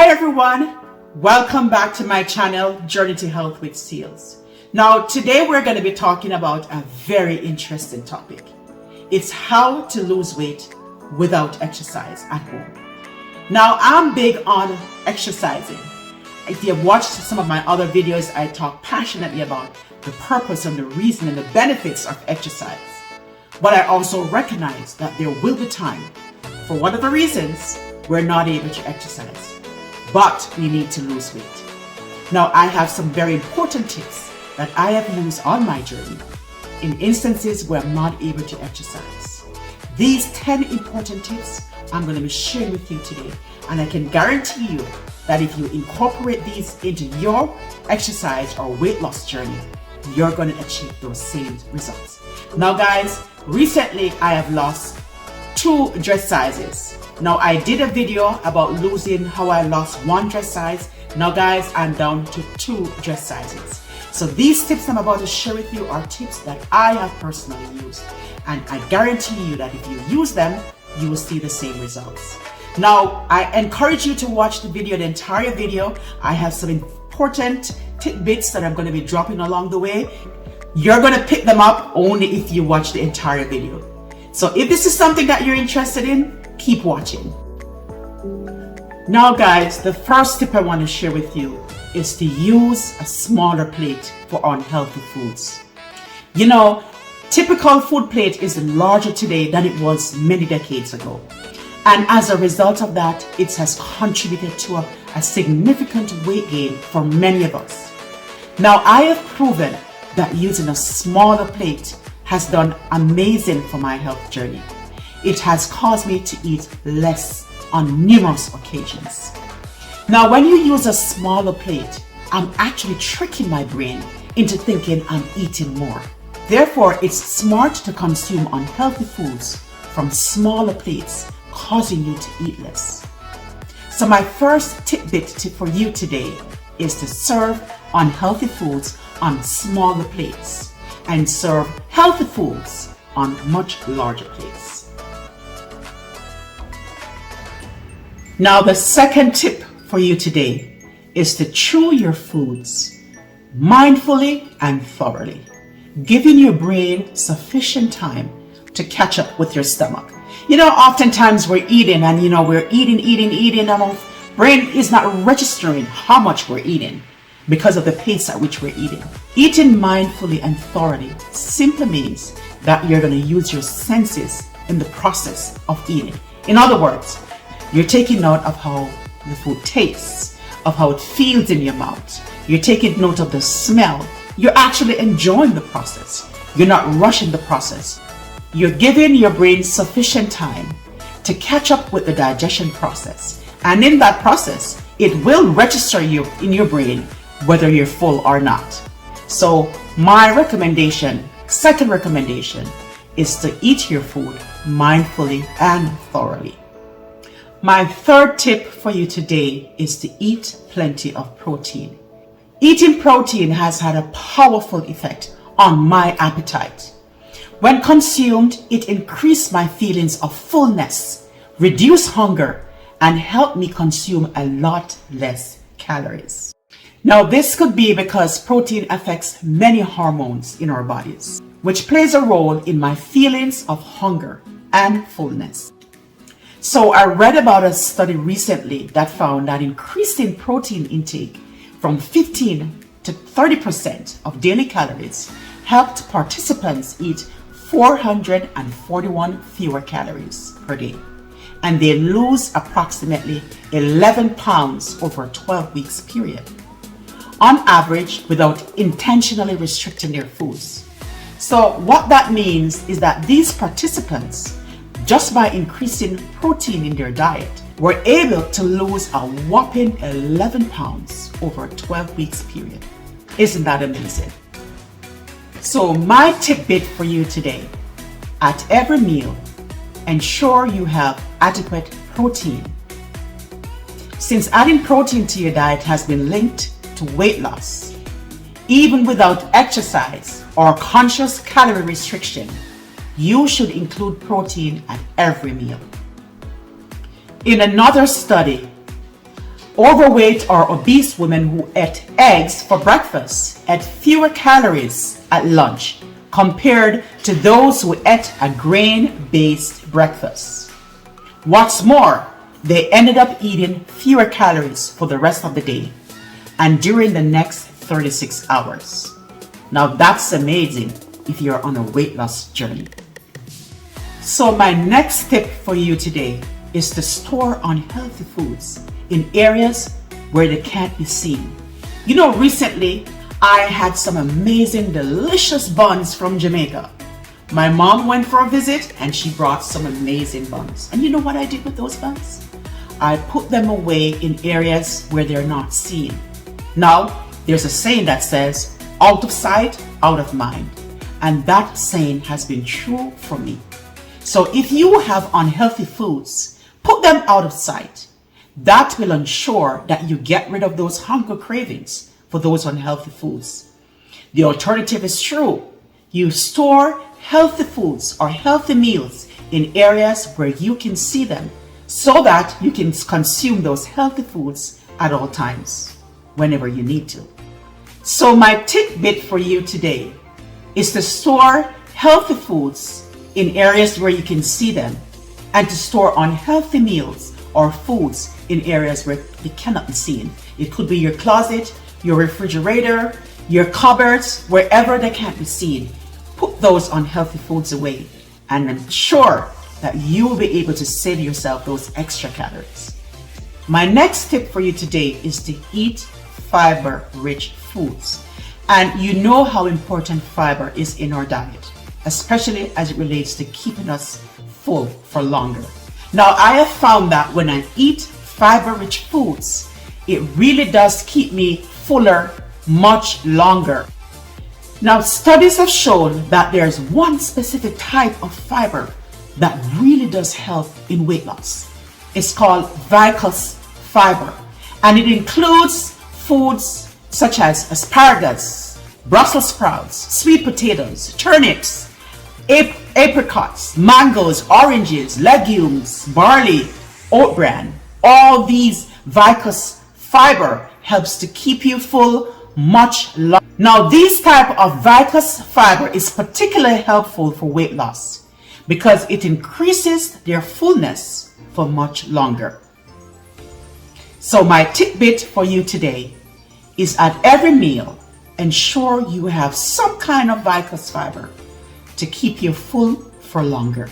Hi everyone, welcome back to my channel, Journey to Health with Seals. Now today we're going to be talking about a very interesting topic. It's how to lose weight without exercise at home. Now I'm big on exercising. If you've watched some of my other videos, I talk passionately about the purpose and the reason and the benefits of exercise. But I also recognize that there will be time, for whatever reasons, we're not able to exercise, but we need to lose weight. Now I have some very important tips that I have used on my journey in instances where I'm not able to exercise. These 10 important tips I'm going to be sharing with you today, and I can guarantee you that if you incorporate these into your exercise or weight loss journey, you're going to achieve those same results. Now guys, recently I have lost 2 dress sizes. Now I did a video about losing how I lost 1 dress size. Now guys, I'm down to 2 dress sizes. So these tips I'm about to share with you are tips that I have personally used, and I guarantee you that if you use them, you will see the same results. Now I encourage you to watch the entire video. I have some important tidbits that I'm going to be dropping along the way. You're going to pick them up only if you watch the entire video. So if this is something that you're interested in, keep watching. Now guys, the first tip I want to share with you is to use a smaller plate for unhealthy foods. You know, typical food plate is larger today than it was many decades ago. And as a result of that, it has contributed to a significant weight gain for many of us. Now I have proven that using a smaller plate has done amazing for my health journey. It has caused me to eat less on numerous occasions. Now when you use a smaller plate, I'm actually tricking my brain into thinking I'm eating more. Therefore, it's smart to consume unhealthy foods from smaller plates, causing you to eat less. So my first tidbit for you today is to serve unhealthy foods on smaller plates and serve healthy foods on much larger plates. Now the second tip for you today is to chew your foods mindfully and thoroughly, giving your brain sufficient time to catch up with your stomach. You know, oftentimes we're eating and we're eating, and our brain is not registering how much we're eating because of the pace at which we're eating. Eating mindfully and thoroughly simply means that you're going to use your senses in the process of eating. In other words, you're taking note of how the food tastes, of how it feels in your mouth. You're taking note of the smell. You're actually enjoying the process. You're not rushing the process. You're giving your brain sufficient time to catch up with the digestion process. And in that process, it will register in your brain whether you're full or not. So my second recommendation, is to eat your food mindfully and thoroughly. My third tip for you today is to eat plenty of protein. Eating protein has had a powerful effect on my appetite. When consumed, it increased my feelings of fullness, reduced hunger, and helped me consume a lot less calories. Now this could be because protein affects many hormones in our bodies, which plays a role in my feelings of hunger and fullness. So I read about a study recently that found that increasing protein intake from 15 to 30% of daily calories helped participants eat 441 fewer calories per day, and they lose approximately 11 pounds over a 12 weeks period, on average, without intentionally restricting their foods. So what that means is that these participants, just by increasing protein in their diet, were able to lose a whopping 11 pounds over a 12 weeks period. Isn't that amazing? So my tidbit for you today, at every meal, ensure you have adequate protein. Since adding protein to your diet has been linked to weight loss, even without exercise or conscious calorie restriction, you should include protein at every meal. In another study, Overweight or obese women who ate eggs for breakfast ate fewer calories at lunch compared to those who ate a grain-based breakfast. What's more, they ended up eating fewer calories for the rest of the day and during the next 36 hours. Now that's amazing if you're on a weight loss journey. So my next tip for you today is to store unhealthy foods in areas where they can't be seen. You know, recently I had some amazing, delicious buns from Jamaica. My mom went for a visit and she brought some amazing buns. And you know what I did with those buns? I put them away in areas where they're not seen. Now, there's a saying that says, out of sight, out of mind. And that saying has been true for me. So if you have unhealthy foods, put them out of sight. That will ensure that you get rid of those hunger cravings for those unhealthy foods. The alternative is true. You store healthy foods or healthy meals in areas where you can see them so that you can consume those healthy foods at all times, whenever you need to. So my tidbit for you today is to store healthy foods in areas where you can see them and to store unhealthy meals or foods in areas where they cannot be seen. It could be your closet, your refrigerator, your cupboards, wherever they can't be seen. Put those unhealthy foods away and ensure that you will be able to save yourself those extra calories. My next tip for you today is to eat fiber-rich foods. And you know how important fiber is in our diet, especially as it relates to keeping us full for longer. Now, I have found that when I eat fiber-rich foods, it really does keep me fuller much longer. Now, studies have shown that there's one specific type of fiber that really does help in weight loss. It's called vicous fiber, and it includes foods such as asparagus, Brussels sprouts, sweet potatoes, turnips, apricots, mangoes, oranges, legumes, barley, oat bran. All these vicous fiber helps to keep you full much longer. Now, this type of vicous fiber is particularly helpful for weight loss because it increases their fullness for much longer. So my tidbit for you today is at every meal, ensure you have some kind of vicous fiber to keep you full for longer.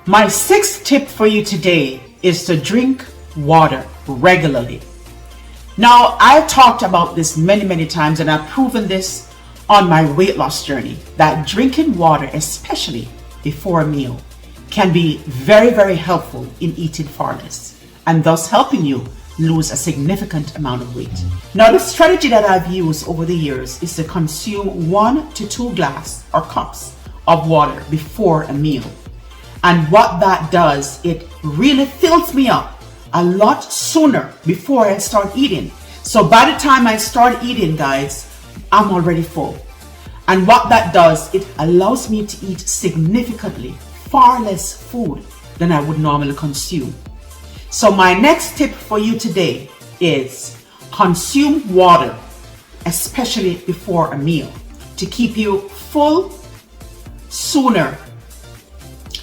My sixth tip for you today is to drink water regularly. Now, I've talked about this many times, and I've proven this on my weight loss journey, that drinking water, especially before a meal, can be very helpful in eating far less and thus helping you lose a significant amount of weight. Now, the strategy that I've used over the years is to consume 1 to 2 glasses or cups of water before a meal. And what that does, it really fills me up a lot sooner before I start eating. So by the time I start eating, guys, I'm already full. And what that does, it allows me to eat significantly far less food than I would normally consume. So my next tip for you today is consume water, especially before a meal, to keep you full sooner.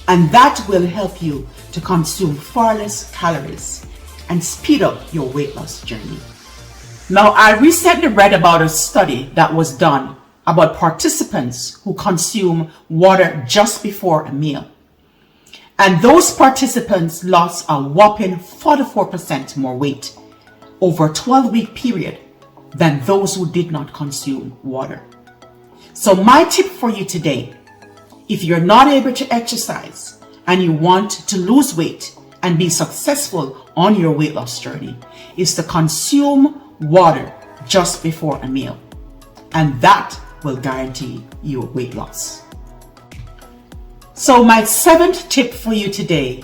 And that will help you to consume far less calories and speed up your weight loss journey. Now, I recently read about a study that was done about participants who consume water just before a meal. And those participants lost a whopping 44% more weight over a 12-week period than those who did not consume water. So my tip for you today, if you're not able to exercise and you want to lose weight and be successful on your weight loss journey, is to consume water just before a meal. And that will guarantee you weight loss. So my 7th tip for you today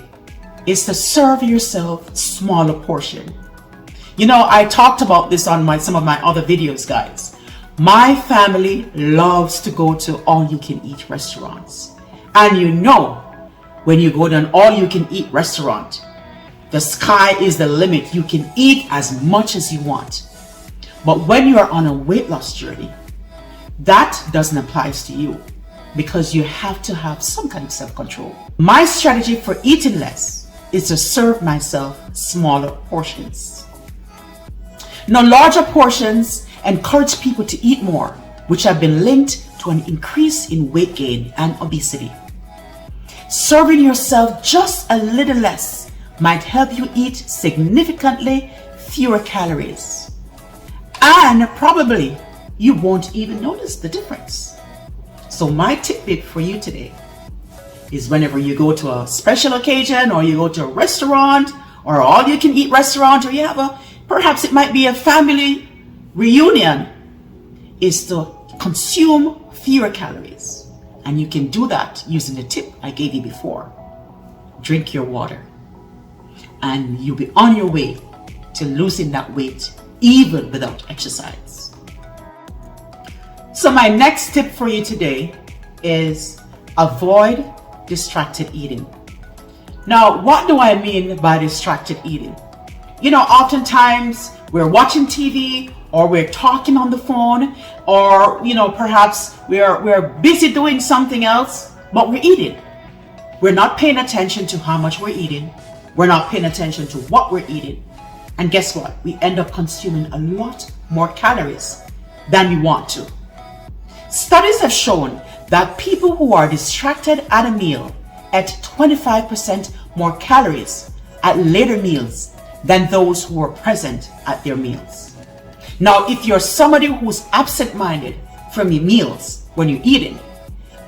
is to serve yourself smaller portion. You know, I talked about this on some of my other videos, guys. My family loves to go to all-you-can-eat restaurants. And you know, when you go to an all-you-can-eat restaurant, The sky is the limit. You can eat as much as you want. But when you are on a weight loss journey, that doesn't apply to you because you have to have some kind of self-control. My strategy for eating less is to serve myself smaller portions. Now, larger portions encourage people to eat more, which have been linked to an increase in weight gain and obesity. Serving yourself just a little less might help you eat significantly fewer calories. And probably you won't even notice the difference. So my tidbit for you today is whenever you go to a special occasion or you go to a restaurant or all you can eat restaurant or you have perhaps it might be a family reunion, is to consume fewer calories. And you can do that using the tip I gave you before. Drink your water and you'll be on your way to losing that weight even without exercise. So my next tip for you today is avoid distracted eating. Now, what do I mean by distracted eating? You know, oftentimes we're watching TV or we're talking on the phone or, you know, perhaps we're busy doing something else, but we're eating. We're not paying attention to how much we're eating. We're not paying attention to what we're eating. And guess what? We end up consuming a lot more calories than we want to. Studies have shown that people who are distracted at a meal eat 25% more calories at later meals than those who are present at their meals. Now, if you're somebody who's absent-minded from your meals when you're eating,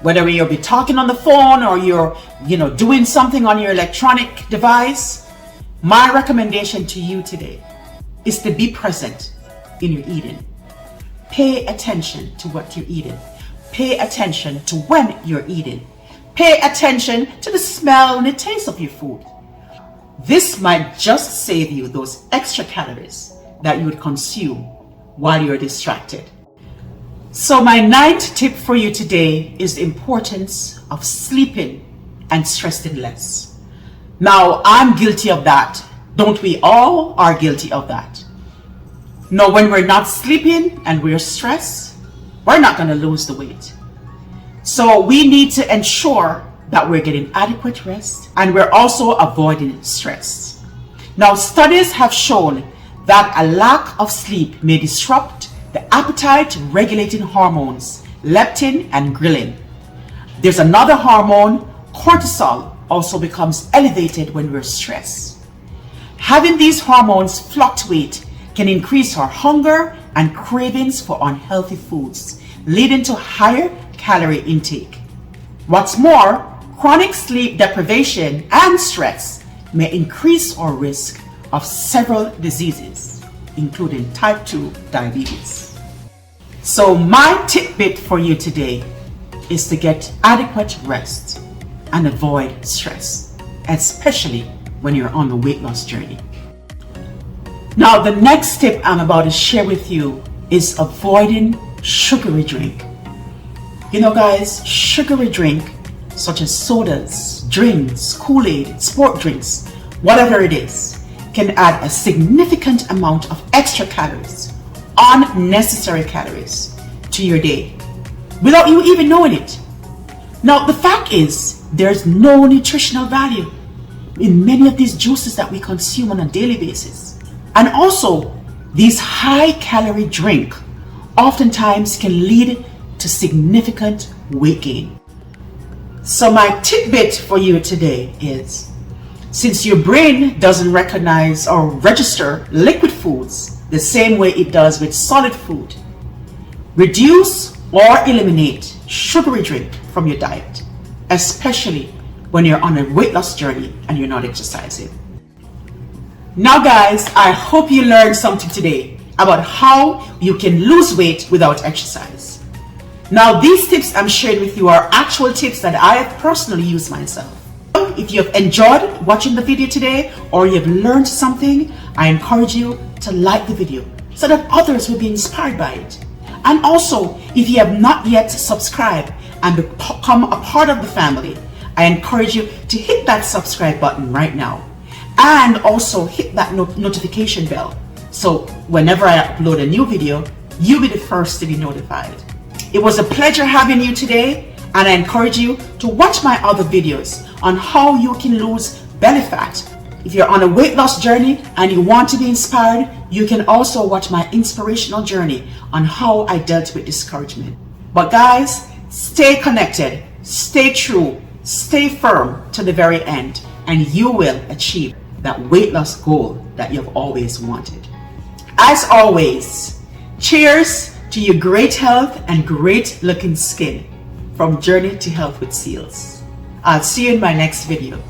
whether you'll be talking on the phone or you're, doing something on your electronic device, my recommendation to you today is to be present in your eating. Pay attention to what you're eating. Pay attention to when you're eating. Pay attention to the smell and the taste of your food. This might just save you those extra calories that you would consume while you're distracted. So my ninth tip for you today is the importance of sleeping and stressing less. Now, I'm guilty of that. Don't we all are guilty of that? Now, when we're not sleeping and we're stressed, we're not going to lose the weight. So we need to ensure that we're getting adequate rest and we're also avoiding stress. Now, studies have shown that a lack of sleep may disrupt the appetite regulating hormones, leptin and ghrelin. There's another hormone, cortisol, also becomes elevated when we're stressed. Having these hormones fluctuate can increase our hunger and cravings for unhealthy foods, leading to higher calorie intake. What's more, chronic sleep deprivation and stress may increase our risk of several diseases, including type 2 diabetes. So my tidbit for you today is to get adequate rest and avoid stress, especially when you're on the weight loss journey. Now, the next tip I'm about to share with you is avoiding sugary drink. You know, guys, sugary drink such as sodas, drinks, Kool-Aid, sport drinks, whatever it is, can add a significant amount of extra calories, unnecessary calories, to your day without you even knowing it. Now, the fact is, there's no nutritional value in many of these juices that we consume on a daily basis. And also, these high-calorie drinks oftentimes can lead to significant weight gain. So my tidbit for you today is, since your brain doesn't recognize or register liquid foods the same way it does with solid food, reduce or eliminate sugary drink from your diet, especially when you're on a weight loss journey and you're not exercising. Now, guys, I hope you learned something today about how you can lose weight without exercise. Now, these tips I'm sharing with you are actual tips that I have personally used myself. If you've enjoyed watching the video today or you've learned something, I encourage you to like the video so that others will be inspired by it. And also, if you have not yet subscribed and become a part of the family, I encourage you to hit that subscribe button right now. and also hit that notification bell. So whenever I upload a new video, you'll be the first to be notified. It was a pleasure having you today, and I encourage you to watch my other videos on how you can lose belly fat. If you're on a weight loss journey and you want to be inspired, you can also watch my inspirational journey on how I dealt with discouragement. But guys, stay connected, stay true, stay firm to the very end, and you will achieve that weight loss goal that you've always wanted. As always, cheers to your great health and great looking skin from Journey to Health with Seals. I'll see you in my next video.